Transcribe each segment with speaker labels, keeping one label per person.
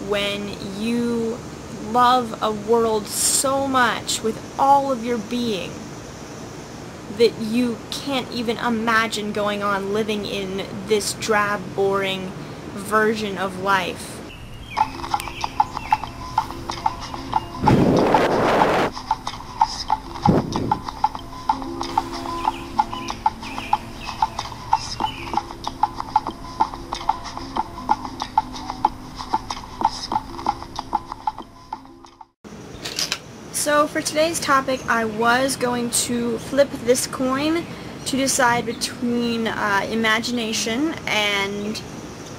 Speaker 1: when you love a world so much with all of your being that you can't even imagine going on living in this drab, boring version of life. So for today's topic, I was going to flip this coin to decide between imagination and...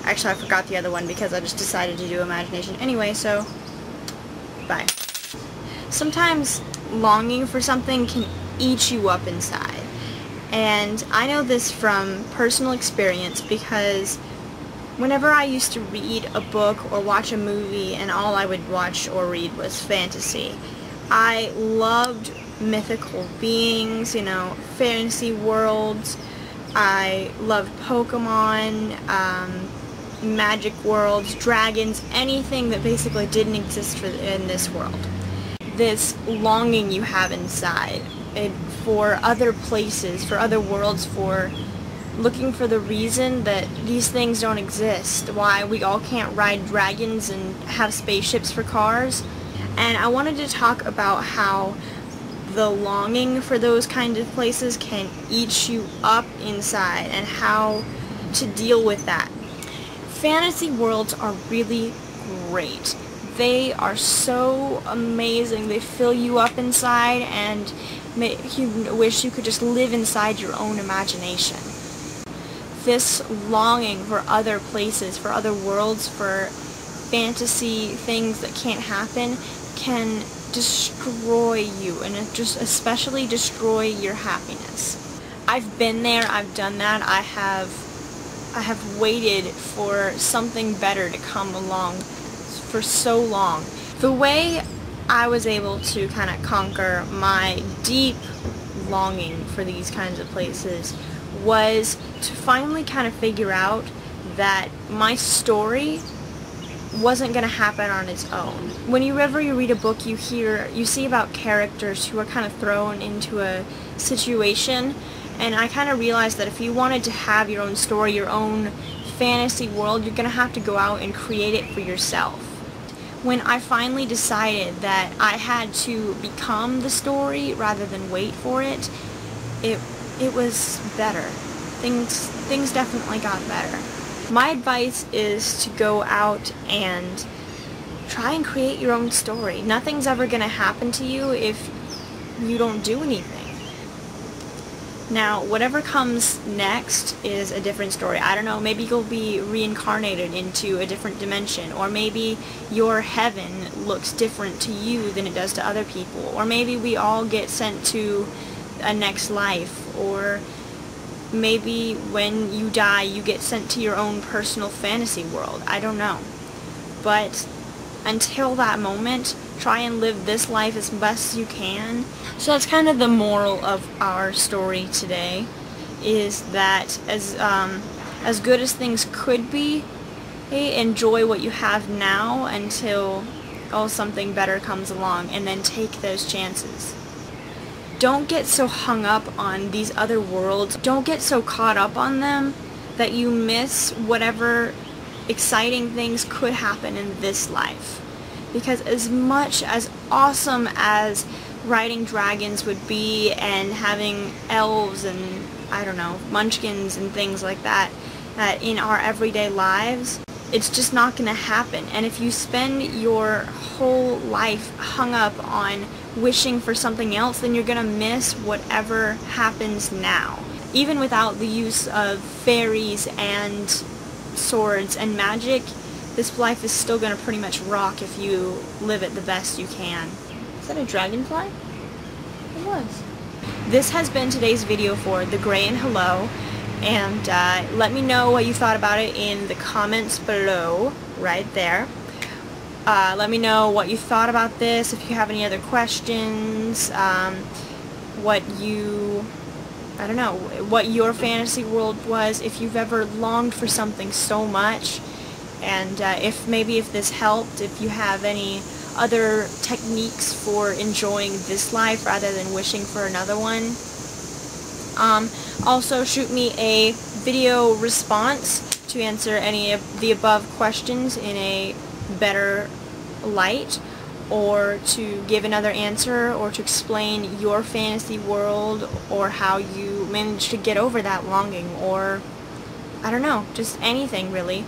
Speaker 1: Actually, I forgot the other one because I just decided to do imagination anyway, so bye. Sometimes longing for something can eat you up inside. And I know this from personal experience because whenever I used to read a book or watch a movie and all I would watch or read was fantasy, I loved mythical beings, you know, fantasy worlds. I loved Pokemon, magic worlds, dragons, anything that basically didn't exist in this world. This longing you have inside for other places, for other worlds, for looking for the reason that these things don't exist, why we all can't ride dragons and have spaceships for cars. And I wanted to talk about how the longing for those kinds of places can eat you up inside and how to deal with that. Fantasy worlds are really great. They are so amazing. They fill you up inside and make you wish you could just live inside your own imagination. This longing for other places, for other worlds, for fantasy things that can't happen can destroy you, and it just especially destroy your happiness. I've been there, I've done that, I have waited for something better to come along for so long. The way I was able to kind of conquer my deep longing for these kinds of places was to finally kind of figure out that my story wasn't going to happen on its own. Whenever you read a book, you see about characters who are kind of thrown into a situation, and I kind of realized that if you wanted to have your own story, your own fantasy world, you're going to have to go out and create it for yourself. When I finally decided that I had to become the story rather than wait for it, it was better. Things definitely got better. My advice is to go out and try and create your own story. Nothing's ever going to happen to you if you don't do anything. Now, whatever comes next is a different story. I don't know, maybe you'll be reincarnated into a different dimension, or maybe your heaven looks different to you than it does to other people, or maybe we all get sent to a next life, or maybe when you die you get sent to your own personal fantasy world. I don't know. But until that moment, try and live this life as best you can. So that's kind of the moral of our story today, is that as good as things could be, enjoy what you have now until something better comes along, and then take those chances. Don't get so hung up on these other worlds. Don't get so caught up on them that you miss whatever exciting things could happen in this life. Because as much as awesome as riding dragons would be and having elves and, I don't know, munchkins and things like that in our everyday lives, it's just not going to happen. And if you spend your whole life hung up on wishing for something else, then you're going to miss whatever happens now. Even without the use of fairies and swords and magic, this life is still going to pretty much rock if you live it the best you can. Is that a dragonfly? It was. This has been today's video for Thegrayinhello, and let me know what you thought about it in the comments below, right there. Let me know what you thought about this, if you have any other questions, what your fantasy world was, if you've ever longed for something so much And if this helped, if you have any other techniques for enjoying this life rather than wishing for another one. Also shoot me a video response to answer any of the above questions in a better light, or to give another answer, or to explain your fantasy world, or how you managed to get over that longing, or I don't know, just anything really.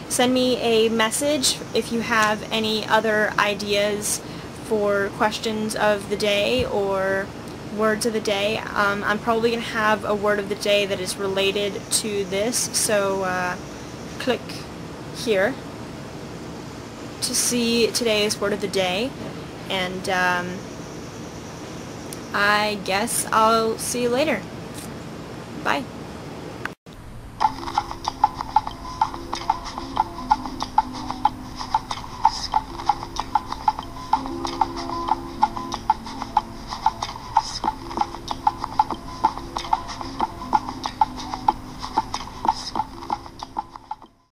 Speaker 1: Send me a message if you have any other ideas for questions of the day or words of the day. I'm probably going to have a word of the day that is related to this, so click here to see today's word of the day, and I guess I'll see you later. Bye.